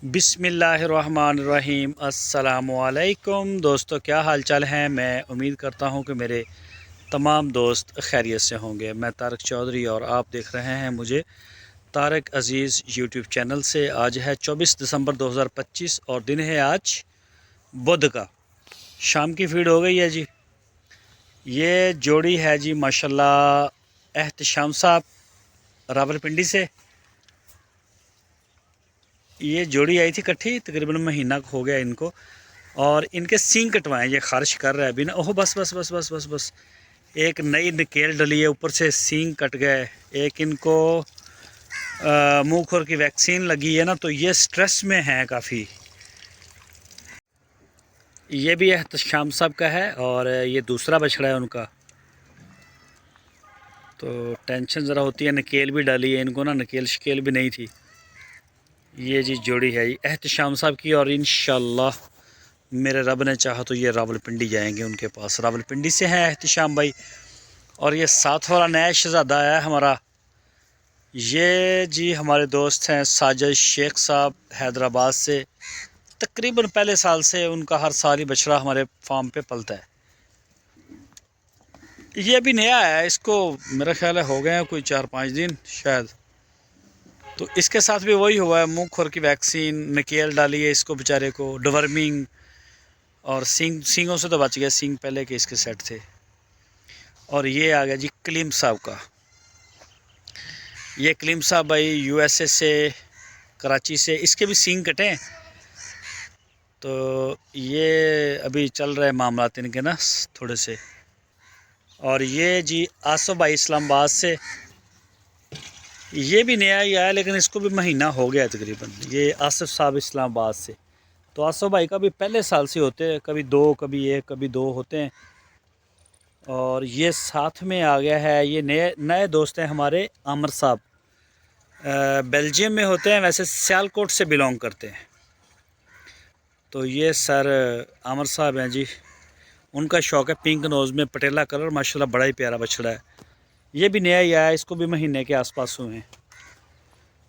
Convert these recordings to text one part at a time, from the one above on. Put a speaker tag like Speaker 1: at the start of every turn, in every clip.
Speaker 1: बिस्मिल्लाहिर्रहमानिर्रहीम। अस्सलामुअलैकुम दोस्तों, क्या हाल चाल है। मैं उम्मीद करता हूँ कि मेरे तमाम दोस्त खैरियत से होंगे। मैं तारक चौधरी और आप देख रहे हैं मुझे तारक अज़ीज़ यूट्यूब चैनल से। आज है 24 दिसंबर 2025 और दिन है आज बुध का। शाम की फीड हो गई है जी। ये जोड़ी है जी माशाल्लाह एहतशाम साहब रावलपिंडी से। ये जोड़ी आई थी इकट्ठी, तकरीबन महीना हो गया इनको। और इनके सींग कटवाएं, ये खारिश कर रहा है अभी ना। ओह बस बस बस बस बस बस, एक नई नकेल डली है, ऊपर से सींग कट गए। एक इनको मुंह खुर की वैक्सीन लगी है ना, तो ये स्ट्रेस में है काफ़ी। ये भी एहतशाम साहब का है और ये दूसरा बछड़ा है उनका। तो टेंशन ज़रा होती है। नकेल भी डाली है इनको ना, नकेल शकेल भी नहीं थी। ये जी जोड़ी है एहतशाम साहब की, और इंशाल्लाह मेरे रब ने चाहा तो ये रावलपिंडी जाएंगे उनके पास। रावलपिंडी से हैं एहतशाम भाई। और ये साथ वाला नया शहज़ादा आया है हमारा, ये जी हमारे दोस्त हैं साजिद शेख साहब हैदराबाद से। तकरीबन पहले साल से उनका हर साल ही बछड़ा हमारे फार्म पे पलता है। ये अभी नया है, इसको मेरा ख्याल है हो गए हैं कोई 4-5 दिन शायद। तो इसके साथ भी वही हुआ है, मुंह खुर की वैक्सीन, नकेल डाली है इसको बेचारे को, डिवर्मिंग। और सींगों से तो बच गया, सींग पहले के इसके सेट थे। और ये आ गया जी कलीम साहब का। ये कलीम साहब भाई यूएसए से, कराची से। इसके भी सींग कटे हैं। तो ये अभी चल रहे मामला इनके ना थोड़े से। और ये जी आसफ भाई इस्लामाबाद से। ये भी नया ही आया, लेकिन इसको भी महीना हो गया तकरीबन। ये आसफ साहब इस्लामाबाद से। तो आसफ भाई का भी पहले साल से होते हैं, कभी दो, कभी एक, कभी दो होते हैं। और ये साथ में आ गया है, ये नए नए दोस्त हैं हमारे आमर साहब। बेल्जियम में होते हैं, वैसे सियालकोट से बिलोंग करते हैं। तो ये सर आमर साहब हैं जी। उनका शौक़ है पिंक नोज़ में पटेला कलर, माशाल्लाह बड़ा ही प्यारा बछड़ा है। ये भी नया ही आया, इसको भी महीने के आसपास हुए हैं।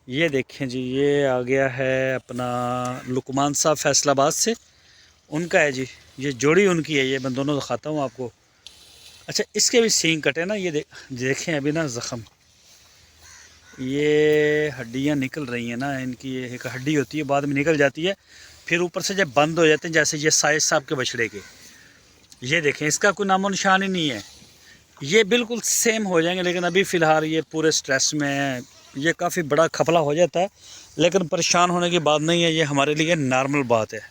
Speaker 1: ये देखें जी, ये आ गया है अपना लुकमान साहब फैसलाबाद से। उनका है जी, ये जोड़ी उनकी है। ये मैं दोनों दिखाता हूँ आपको। अच्छा, इसके भी सींग कटे ना, ये देखें अभी ना ज़ख़म। ये हड्डियाँ निकल रही हैं ना इनकी। ये एक हड्डी होती है, बाद में निकल जाती है, फिर ऊपर से जब बंद हो जाते हैं, जैसे ये साइज साहब के बछड़े के। ये देखें, इसका कोई नामो निशान ही नहीं है। ये बिल्कुल सेम हो जाएंगे, लेकिन अभी फ़िलहाल ये पूरे स्ट्रेस में है। ये काफ़ी बड़ा खपला हो जाता है, लेकिन परेशान होने की बात नहीं है। ये हमारे लिए नॉर्मल बात है।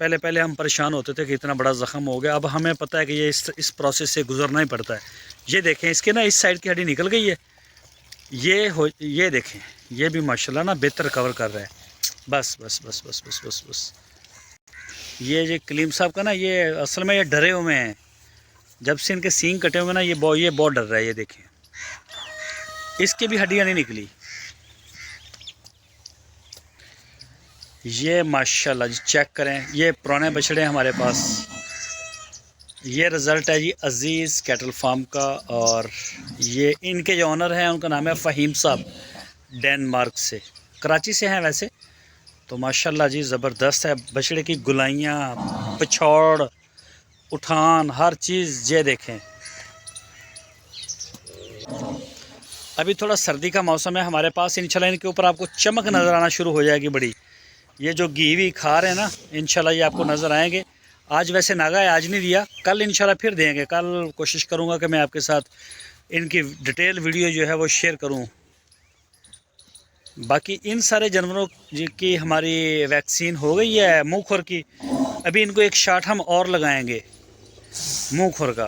Speaker 1: पहले पहले हम परेशान होते थे कि इतना बड़ा ज़ख़म हो गया। अब हमें पता है कि ये इस प्रोसेस से गुजरना ही पड़ता है। ये देखें, इसके ना इस साइड की हड्डी निकल गई है। ये देखें, ये भी माशाल्लाह ना बेहतर कवर कर रहा है। बस बस बस बस बस बस बस। ये जो कलीम साहब का ना, ये असल में ये डरे हुए हैं। जब से इनके सींग कटे हुए ना, ये बहुत डर रहा है। ये देखें, इसकी भी हड्डियाँ नहीं निकली। ये माशाल्लाह जी चेक करें, ये पुराने बछड़े हैं हमारे पास। ये रिज़ल्ट है जी अज़ीज़ कैटल फार्म का। और ये इनके जो ऑनर हैं उनका नाम है फ़हीम साहब, डेनमार्क से, कराची से हैं वैसे। तो माशाल्लाह जी ज़बरदस्त है। बछड़े की गुलाइयाँ, पिछौड़, उठान, हर चीज़ ये देखें। अभी थोड़ा सर्दी का मौसम है हमारे पास, इंशाल्लाह इनके ऊपर आपको चमक नज़र आना शुरू हो जाएगी बड़ी। ये जो घी वी खा रहे हैं ना, इंशाल्लाह ये आपको नज़र आएंगे। आज वैसे नागा है, आज नहीं दिया, कल इंशाल्लाह फिर देंगे। कल कोशिश करूँगा कि मैं आपके साथ इनकी डिटेल वीडियो जो है वो शेयर करूँ। बाकी इन सारे जानवरों की हमारी वैक्सीन हो गई है मुँह खुर की। अभी इनको एक शाट हम और लगाएंगे मुँह खुर का।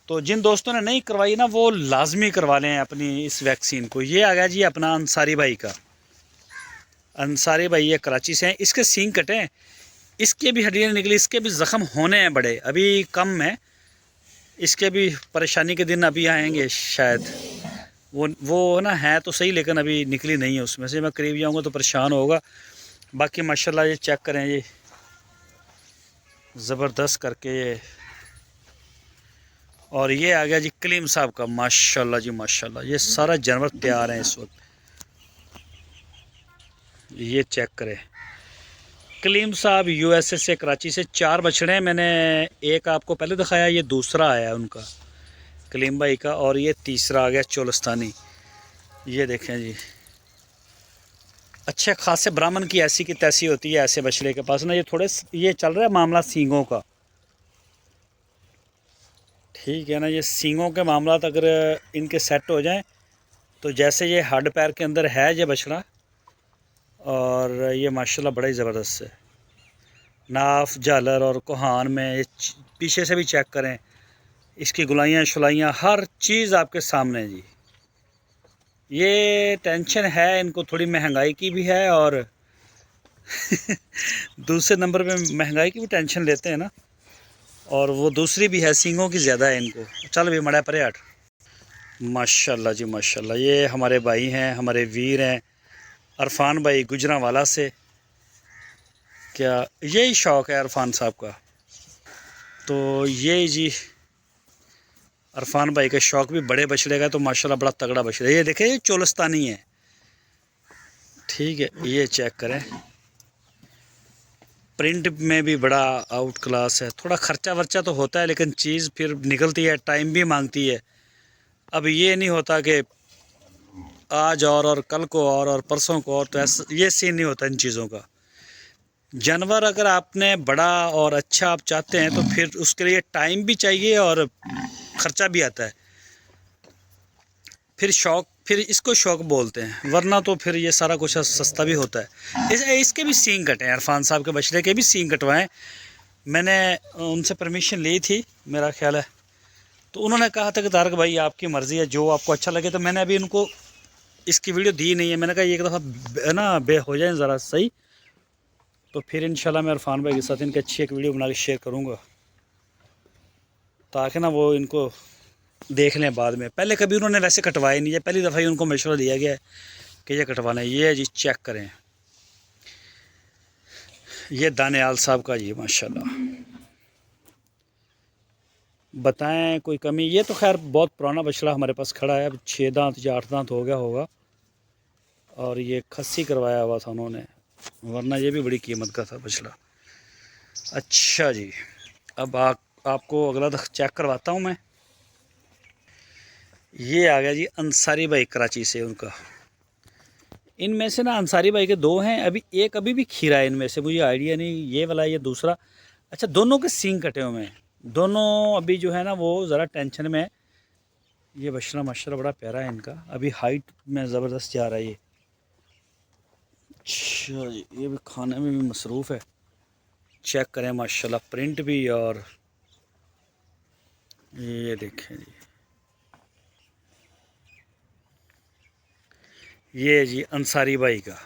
Speaker 1: तो जिन दोस्तों ने नहीं करवाई ना, वो लाजमी करवा लें अपनी इस वैक्सीन को। ये आ गया जी अपना अंसारी भाई का। अंसारी भाई ये कराची से हैं। इसके सींग कटे हैं, इसके भी हड्डियाँ निकली, इसके भी ज़ख़म होने हैं बड़े, अभी कम है। इसके भी परेशानी के दिन अभी आएंगे शायद। वो ना है तो सही, लेकिन अभी निकली नहीं है उसमें से। मैं करीब जाऊँगा तो परेशान होगा। बाकी माशाल्लाह ये चेक करें, ये ज़बरदस्त करके ये। और ये आ गया जी कलीम साहब का। माशाल्लाह जी माशाल्लाह, ये सारा जानवर तैयार हैं इस वक्त। ये चेक करें, कलीम साहब यूएसए से, कराची से 4 बछड़े हैं। मैंने एक आपको पहले दिखाया, ये दूसरा आया उनका कलीम भाई का, और ये तीसरा आ गया चोलस्तानी। ये देखें जी, अच्छे खासे ब्राह्मण की ऐसी की तैसी होती है ऐसे बछड़े के पास ना। ये थोड़े ये चल रहा है मामला सींगों का, ठीक है ना। ये सींगों के मामला अगर इनके सेट हो जाएं तो जैसे ये हड्ड पैर के अंदर है ये बछड़ा, और ये माशाल्लाह बड़ा ही ज़बरदस्त है। नाफ, झालर और कोहान में ये पीछे से भी चेक करें, इसकी गुलाइयाँ शुलाइयाँ हर चीज़ आपके सामने है जी। ये टेंशन है इनको थोड़ी महंगाई की भी है, और दूसरे नंबर पे महंगाई की भी टेंशन लेते हैं ना, और वो दूसरी भी है सींगों की ज़्यादा है इनको। चल भी मड़ा परे हट। माशाल्लाह जी माशाल्लाह, ये हमारे भाई हैं, हमारे वीर हैं, अरफान भाई गुजरांवाला से। क्या यही शौक़ है अरफान साहब का? तो ये जी अरफान भाई का शौक़ भी बड़े बछड़े का, तो माशाल्लाह बड़ा तगड़ा बछड़ा है। ये देखें, ये चोलस्तानी है, ठीक है। ये चेक करें, प्रिंट में भी बड़ा आउट क्लास है। थोड़ा खर्चा वर्चा तो होता है, लेकिन चीज़ फिर निकलती है, टाइम भी मांगती है। अब ये नहीं होता कि आज और कल को और परसों को और, तो ऐसा ये सीन नहीं होता इन चीज़ों का। जानवर अगर आपने बड़ा और अच्छा आप चाहते हैं तो फिर उसके लिए टाइम भी चाहिए और ख़र्चा भी आता है। फिर शौक़, फिर इसको शौक़ बोलते हैं, वरना तो फिर ये सारा कुछ सस्ता भी होता है। इसके भी सींग कटे हैं, इरफान साहब के बछड़े के भी सींग कटवाएं। मैंने उनसे परमिशन ली थी, मेरा ख्याल है, तो उन्होंने कहा था कि तारक भाई आपकी मर्ज़ी है, जो आपको अच्छा लगे। तो मैंने अभी उनको इसकी वीडियो दी नहीं है। मैंने कहा एक दफ़ा ना बे हो जाए ज़रा सही, तो फिर इंशाल्लाह मैं इरफान भाई के साथ इनकी अच्छी एक वीडियो बना के शेयर करूँगा, ताकि ना वो इनको देख लें बाद में। पहले कभी उन्होंने वैसे कटवाए नहीं है, पहली दफ़ा ही उनको मशवरा दिया गया है कि ये कटवाना है। ये जी चेक करें, ये दानियाल साहब का जी माशाल्लाह। बताएं कोई कमी? ये तो खैर बहुत पुराना बछड़ा हमारे पास खड़ा है, अब 6 दांत या 8 दांत हो गया होगा, और ये खस्सी करवाया हुआ था उन्होंने, वरना ये भी बड़ी कीमत का था बछड़ा। अच्छा जी, अब आपको अगला चेक करवाता हूँ मैं। ये आ गया जी अंसारी भाई कराची से, उनका। इनमें से ना अंसारी भाई के 2 हैं, अभी एक अभी भी खीरा है इनमें से, मुझे आइडिया नहीं ये वाला ये दूसरा। अच्छा, दोनों के सींग कटे हुए हैं, दोनों अभी जो है ना वो ज़रा टेंशन में है। ये बछड़ा माशाल्लाह बड़ा प्यारा है इनका, अभी हाइट में ज़बरदस्त जा रहा है ये। अच्छा जी, ये भी खाने में भी मसरूफ़ है। चेक करें माशाल्लाह, प्रिंट भी, और ये देखें जी, ये जी अंसारी भाई का।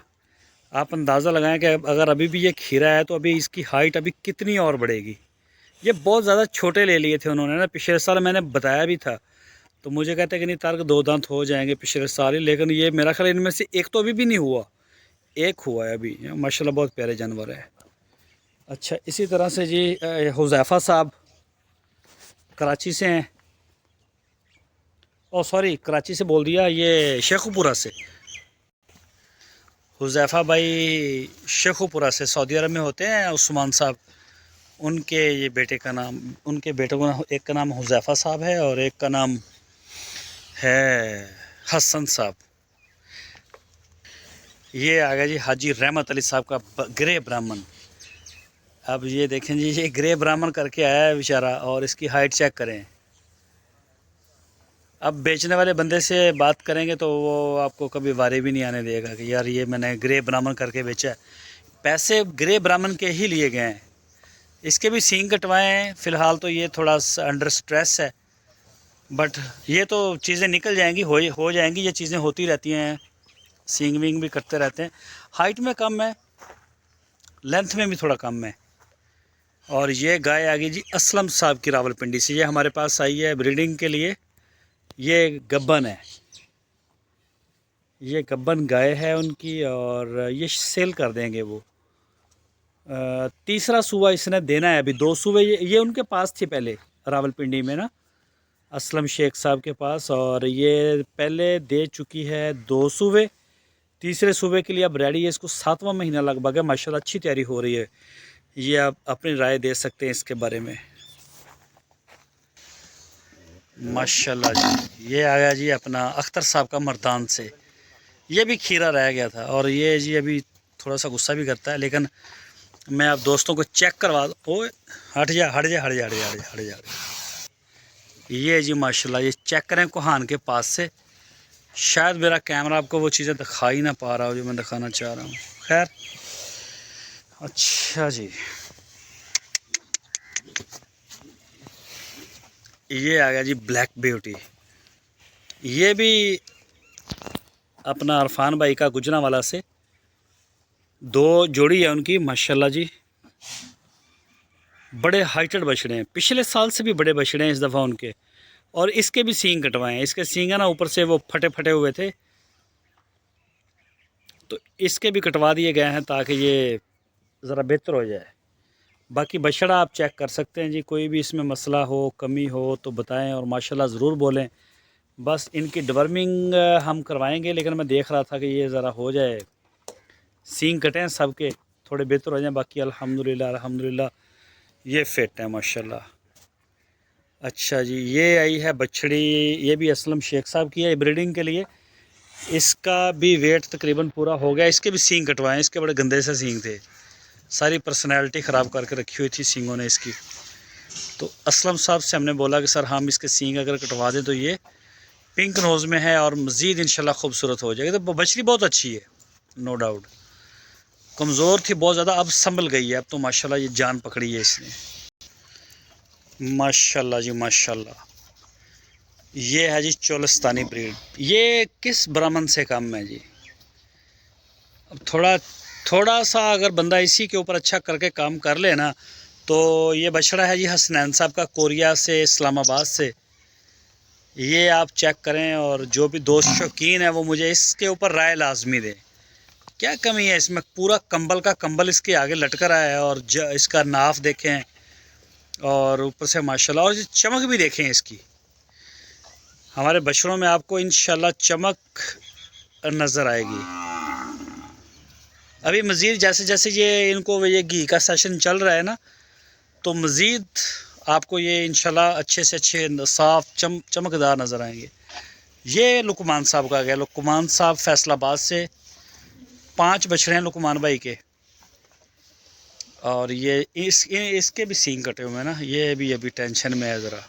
Speaker 1: आप अंदाज़ा लगाएं कि अगर अभी भी ये खीरा है तो अभी इसकी हाइट अभी कितनी और बढ़ेगी। ये बहुत ज़्यादा छोटे ले लिए थे उन्होंने ना, पिछले साल मैंने बताया भी था, तो मुझे कहते हैं कि नहीं तारक 2 दांत हो जाएंगे पिछले साल ही, लेकिन ये मेरा ख्याल इनमें से एक तो अभी भी नहीं हुआ, एक हुआ है अभी। माशाल्लाह बहुत प्यारे जानवर है। अच्छा, इसी तरह से जी हुज़ैफ़ा साहब कराची से हैं, ओ सॉरी कराची से बोल दिया, ये शेखुपुरा से। हुज़ैफ़ा भाई शेखुपुरा से सऊदी अरब में होते हैं, उस्मान साहब उनके ये बेटे का नाम, उनके बेटों का एक का नाम हुज़ैफ़ा साहब है और एक का नाम है हसन साहब। ये आ गया जी हाजी रहमत अली साहब का ग्रे ब्राह्मण। अब ये देखें जी, ये ग्रे ब्राह्मण करके आया है बेचारा, और इसकी हाइट चेक करें। अब बेचने वाले बंदे से बात करेंगे तो वो आपको कभी वारे भी नहीं आने देगा कि यार ये मैंने ग्रे ब्राह्मण करके बेचा है। पैसे ग्रे ब्राह्मण के ही लिए गए हैं। इसके भी सींग कटवाए हैं, फ़िलहाल तो ये थोड़ा अंडर स्ट्रेस है, बट ये तो चीज़ें निकल जाएंगी, हो जाएंगी, ये चीज़ें होती रहती हैं। सींग विंग भी करते रहते हैं। हाइट में कम है, लेंथ में भी थोड़ा कम है। और ये गाय आ गई जी असलम साहब की रावलपिंडी से, ये हमारे पास आई है ब्रीडिंग के लिए। ये गब्बन है, ये गब्बन गाय है उनकी, और ये सेल कर देंगे वो। तीसरा सूबा इसने देना है, अभी 2 सूबे ये उनके पास थी पहले रावलपिंडी में ना, असलम शेख साहब के पास, और ये पहले दे चुकी है 2 सूबे, तीसरे सूबे के लिए अब रेडी है। इसको 7वां महीना लगभग है, माशाल्लाह अच्छी तैयारी हो रही है। ये आप अपनी राय दे सकते हैं इसके बारे में। माशाल्लाह जी, ये आ गया जी अपना अख्तर साहब का मर्दान से। ये भी खीरा रह गया था और ये जी अभी थोड़ा सा गुस्सा भी करता है, लेकिन मैं आप दोस्तों को चेक करवा दूँ। ओए हट जा हट जा हट जा हट जा हट जा हट जा। ये जी माशाल्लाह, ये चेक करें कोहान के पास से। शायद मेरा कैमरा आपको वो चीज़ें दिखा ही ना पा रहा हो जो मैं दिखाना चाह रहा हूँ। खैर अच्छा जी, ये आ गया जी ब्लैक ब्यूटी। ये भी अपना अरफान भाई का गुजरांवाला से 2 जोड़ी है उनकी, माशाल्लाह जी। बड़े हाइटेड बछड़े हैं, पिछले साल से भी बड़े बछड़े हैं इस दफ़ा उनके। और इसके भी सींग कटवाए हैं। इसके सींग है ना ऊपर से वो फटे फटे हुए थे, तो इसके भी कटवा दिए गए हैं ताकि ये ज़रा बेहतर हो जाए। बाकी बछड़ा आप चेक कर सकते हैं जी, कोई भी इसमें मसला हो कमी हो तो बताएं और माशाल्लाह ज़रूर बोलें। बस इनकी डिवर्मिंग हम करवाएंगे, लेकिन मैं देख रहा था कि ये ज़रा हो जाए, सींग कटें सबके, थोड़े बेहतर हो जाएं। बाकी अल्हम्दुलिल्लाह अल्हम्दुलिल्लाह ये फिट है माशाल्लाह। अच्छा जी, ये आई है बछड़ी, ये भी असलम शेख साहब की है ब्रीडिंग के लिए। इसका भी वेट तकरीबन पूरा हो गया। इसके भी सींग कटवाए, इसके बड़े गंदे से सींग थे, सारी पर्सनैलिटी ख़राब करके रखी हुई थी सींगों ने इसकी। तो असलम साहब से हमने बोला कि सर हम इसके सींग अगर कटवा दें तो ये पिंक नोज़ में है और मज़ीद इंशाल्लाह खूबसूरत हो जाएगी। तो बछड़ी बहुत अच्छी है, नो डाउट। कमज़ोर थी बहुत ज़्यादा, अब संभल गई है, अब तो माशाल्लाह ये जान पकड़ी है इसने। माशाल्लाह जी माशाल्लाह। ये है जी चोलिस्तानी ब्रीड। ये किस ब्राह्मण से कम है जी। अब थोड़ा सा अगर बंदा इसी के ऊपर अच्छा करके काम कर ले ना, तो ये बछड़ा है जी हसनैन साहब का, कोरिया से, इस्लामाबाद से। ये आप चेक करें और जो भी दोस्त शौकीन है वो मुझे इसके ऊपर राय लाजमी दें। क्या कमी है इसमें, पूरा कंबल का कंबल इसके आगे लटक रहा है और इसका नाफ देखें और ऊपर से माशाल्लाह, और चमक भी देखें इसकी। हमारे बछड़ों में आपको इंशाल्लाह चमक नज़र आएगी। अभी मज़ीद जैसे जैसे ये इनको ये घी का सेशन चल रहा है ना, तो मज़ीद आपको ये इंशाल्लाह अच्छे से अच्छे साफ़ चमकदार नज़र आएंगे। ये लुकमान साहब का गया, लुकमान साहब फैसलाबाद से। 5 बछड़े हैं लुकमान भाई के, और ये इसके भी सींग कटे हुए हैं ना, ये भी अभी टेंशन में है ज़रा।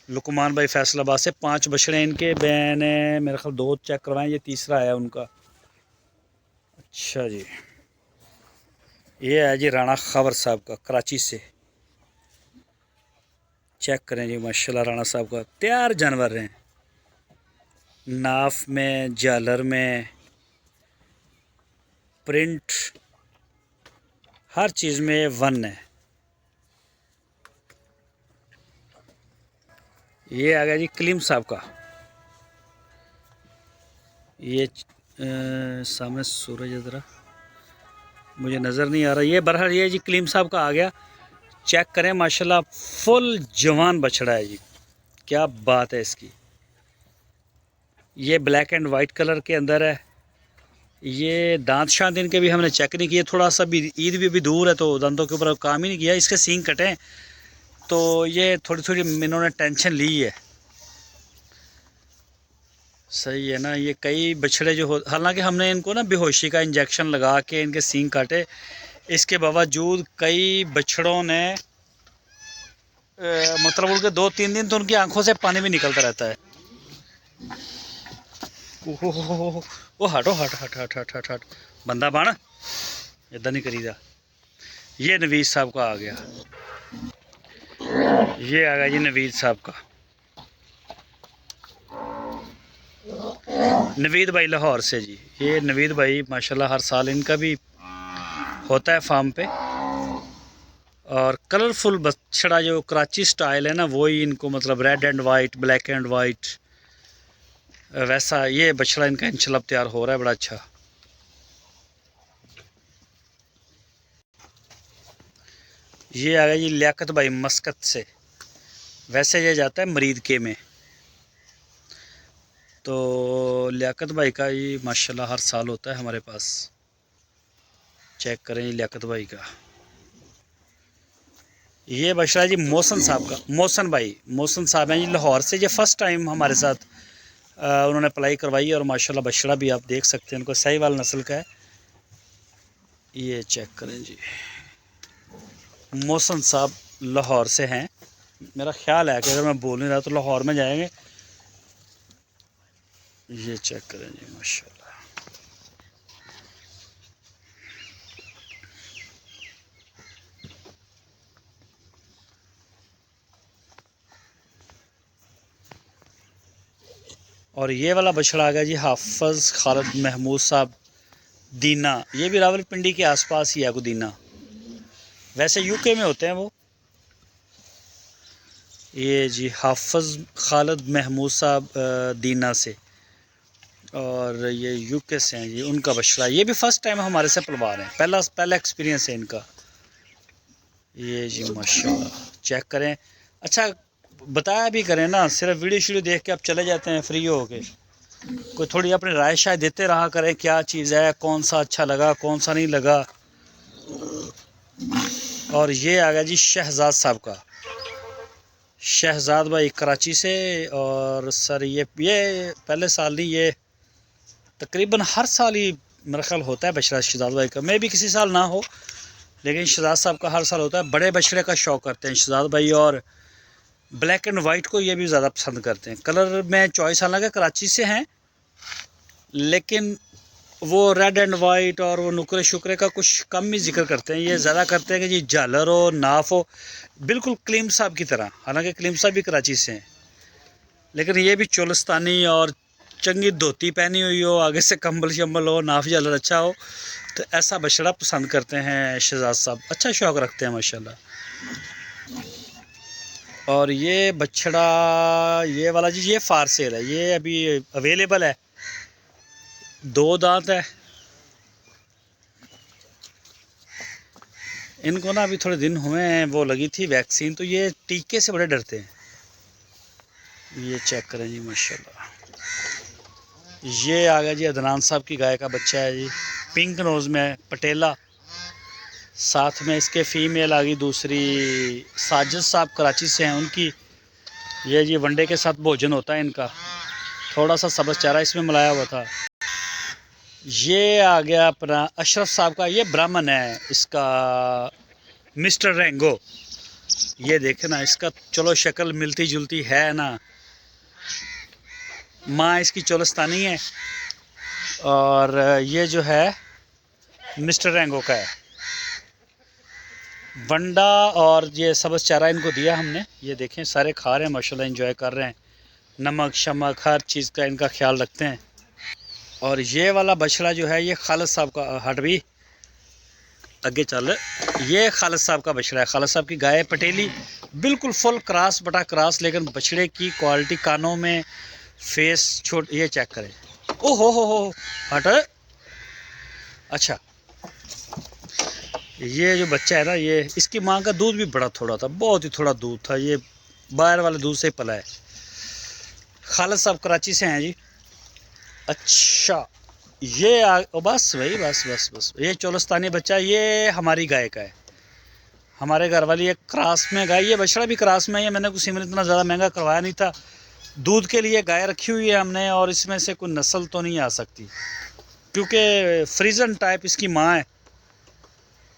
Speaker 1: लुकमान भाई फैसलाबाद से 5 बछड़े हैं इनके। मैंने मेरे ख्याल 2 चेक करवाएं, ये तीसरा है उनका। अच्छा जी, ये है जी राणा खबर साहब का, कराची से। चेक करें जी माशाल्लाह, राणा साहब का तैयार जानवर हैं, नाफ में, जालर में, प्रिंट, हर चीज़ में वन है। ये आ गया जी कलीम साहब का। ये सामने सूरज ज़रा मुझे नज़र नहीं आ रहा। ये बरहर ये जी कलीम साहब का आ गया। चेक करें माशाल्लाह, फुल जवान बछड़ा है जी, क्या बात है इसकी। ये ब्लैक एंड वाइट कलर के अंदर है। ये दांत शांत इनके भी हमने चेक नहीं किए, थोड़ा सा भी ईद भी दूर है तो दांतों के ऊपर काम ही नहीं किया। इसके सींग कटे तो ये थोड़ी थोड़ी इन्होंने टेंशन ली है। सही है ना। ये कई बछड़े जो हो, हालांकि हमने इनको ना बेहोशी का इंजेक्शन लगा के इनके सींग काटे, इसके बावजूद कई बछड़ों ने मतलब उनके 2-3 दिन तो उनकी आंखों से पानी भी निकलता रहता है। ओ हटो हट हट हट हट हट हट, बंदा बन, इदा नहीं करीदा। ये नवीद साहब का आ गया। ये आ गया जी नवीद साहब का। नवीद भाई लाहौर से जी। ये नवीद भाई माशाल्लाह हर साल इनका भी होता है फार्म पे, और कलरफुल बछड़ा जो कराची स्टाइल है ना, वही इनको मतलब red and white, black and white, वैसा ये बछड़ा इनका इंशाल्लाह तैयार हो रहा है, बड़ा अच्छा। ये आ गया जी लियाकत भाई मस्कत से। वैसे ये जाता है मरीद के में। तो लियाकत भाई का ये माशाल्लाह हर साल होता है हमारे पास। चेक करें लियाकत भाई का। ये बछड़ा जी मोहसन साहब का, मोहसन साहब हैं जी लाहौर से। ये फ़र्स्ट टाइम हमारे साथ उन्होंने पलाई करवाई और माशाल्लाह बछड़ा भी आप देख सकते हैं, उनको साहिवाल नस्ल का है। ये चेक करें जी, मोहसन साहब लाहौर से हैं। मेरा ख्याल है कि अगर मैं बोल नहीं रहा तो लाहौर में जाएंगे। ये चेक करें जी माशाल्लाह। और ये वाला बछड़ा आ गया जी हाफिज़ खालिद महमूद साहब दीना। ये भी रावलपिंडी के आसपास ही है दीना, वैसे यूके में होते हैं वो। ये जी हाफिज़ खालिद महमूद साहब दीना से, और ये यूके से हैं जी। उनका बछड़ा ये भी फ़र्स्ट टाइम हमारे से पलवा रहे हैं, पहला एक्सपीरियंस है इनका। ये जी माशाल्लाह चेक करें। अच्छा बताया भी करें ना, सिर्फ वीडियो देख के आप चले जाते हैं फ्री हो के। कोई थोड़ी अपनी राय शायद देते रहा करें, क्या चीज़ है, कौन सा अच्छा लगा, कौन सा नहीं लगा। और ये आ गया जी शहजाद साहब का, शहजाद भाई कराची से। और सर ये पहले साल नहीं, ये तकरीबन हर साल ही मेरा ख्याल होता है बछड़ा शहजाद भाई का। मैं भी किसी साल ना हो, लेकिन शहजाद साहब का हर साल होता है। बड़े बछड़े का शौक़ करते हैं शहजाद भाई, और ब्लैक एंड वाइट को ये भी ज़्यादा पसंद करते हैं। कलर में चॉइस हालांकि कराची से हैं, लेकिन वो रेड एंड वाइट और वो नुकरे शुक्रे का कुछ कम ही जिक्र करते हैं। ये ज़्यादा करते हैं कि जी झालर हो, नाफ हो, बिल्कुल कलीम साहब की तरह। हालांकि कलीम साहब भी कराची से हैं, लेकिन ये भी चोलिस्तानी और चंगी धोती पहनी हुई हो, आगे से कंबल शंबल हो, नाफ झालर अच्छा हो, तो ऐसा बछड़ा पसंद करते हैं शहजाद साहब। अच्छा शौक़ रखते हैं माशाल्लाह। और ये बछड़ा ये वाला जी ये फार सेल है, ये अभी अवेलेबल है। 2 दांत है इनको ना, अभी थोड़े दिन हुए हैं वो लगी थी वैक्सीन, तो ये टीके से बड़े डरते हैं। ये चेक करें जी माशाल्लाह। ये आ गया जी अदनान साहब की गाय का बच्चा है जी, पिंक नोज़ में पटेला। साथ में इसके फ़ीमेल आ गई दूसरी, साजिद साहब कराची से हैं उनकी। ये जी वनडे के साथ भोजन होता है इनका, थोड़ा सा सब्ज़ चारा इसमें मिलाया हुआ था। ये आ गया अपना अशरफ साहब का, ये ब्राह्मण है, इसका मिस्टर रेंगो। ये देखे ना, इसका चलो शक्ल मिलती जुलती है ना, माँ इसकी चोलिस्तानी है, और ये जो है मिस्टर रेंगो का है। वंडा और ये सब्ज़ चारा इनको दिया हमने। ये देखें सारे खा रहे हैं माशाल्लाह, एंजॉय कर रहे हैं। नमक शमक हर चीज़ का इनका ख्याल रखते हैं। और ये वाला बछड़ा जो है ये खालिद साहब का, हट भी आगे चल, ये खालिद साहब का बछड़ा है। खालिद साहब की गाय पटेली, बिल्कुल फुल क्रॉस बटा क्रॉस, लेकिन बछड़े की क्वालिटी, कानों में फेस छोट। ये चेक करें, ओ हो हट। अच्छा ये जो बच्चा है ना, ये इसकी माँ का दूध भी बड़ा थोड़ा था, बहुत ही थोड़ा दूध था। ये बाहर वाले दूध से ही पला है। खालिद साहब कराची से हैं जी। अच्छा ये बस भाई बस ये चोलिस्तानी बच्चा ये हमारी गाय का है, हमारे घर वाली एक क्रास में गाय। ये बछड़ा भी क्रास में है। मैंने कुछ सीमेंट इतना ज़्यादा महंगा करवाया नहीं था, दूध के लिए गाय रखी हुई है हमने, और इसमें से कोई नस्ल तो नहीं आ सकती, क्योंकि फ्रीजन टाइप इसकी माँ है,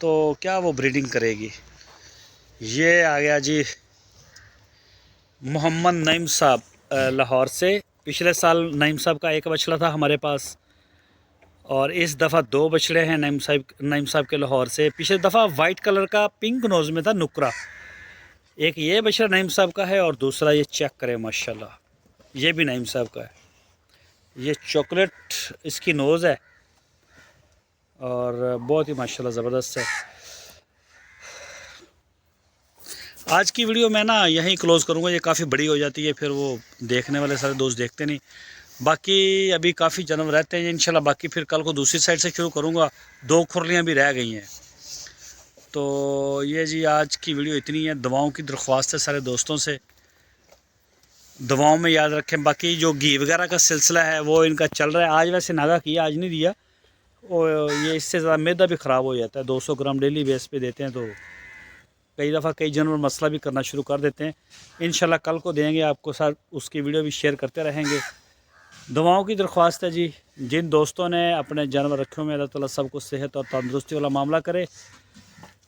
Speaker 1: तो क्या वो ब्रीडिंग करेगी। ये आ गया जी मोहम्मद नईम साहब लाहौर से। पिछले साल नईम साहब का एक बछड़ा था हमारे पास, और इस दफ़ा 2 बछड़े हैं नईम साहब के लाहौर से। पिछले दफ़ा वाइट कलर का पिंक नोज़ में था नुकरा। एक ये बछड़ा नईम साहब का है, और दूसरा ये चेक करें माशाल्लाह, ये भी नईम साहब का है। ये चॉकलेट इसकी नोज़ है, और बहुत ही माशाल्लाह ज़बरदस्त है। आज की वीडियो मैं ना यहीं क्लोज़ करूँगा, ये काफ़ी बड़ी हो जाती है, फिर वो देखने वाले सारे दोस्त देखते नहीं। बाकी अभी काफ़ी जन्म रहते हैं इंशाल्लाह। बाकी फिर कल को दूसरी साइड से शुरू करूँगा, 2 खुरलियाँ भी रह गई हैं। तो ये जी आज की वीडियो इतनी है। दुआओं की दरख्वास्त है सारे दोस्तों से। दवाओं में याद रखें। बाकी जो घी वगैरह का सिलसिला है वो इनका चल रहा है। आज वैसे नागा किया, आज नहीं दिया, और ये इससे ज़्यादा मैदा भी ख़राब हो जाता है। 200 ग्राम डेली बेस पे देते हैं तो कई दफ़ा कई जानवर मसला भी करना शुरू कर देते हैं। इंशाल्लाह कल को देंगे आपको, साथ उसकी वीडियो भी शेयर करते रहेंगे। दुआओं की दरख्वास्त है जी, जिन दोस्तों ने अपने जानवर रखे हुए, अल्लाह ताला सबको सेहत और तंदुरुस्ती वाला मामला करे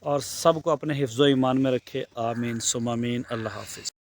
Speaker 1: और सबको अपने हिफ्ज़ो ईमान में रखे। आमीन सुम आमीन। अल्लाह हाफ़िज़।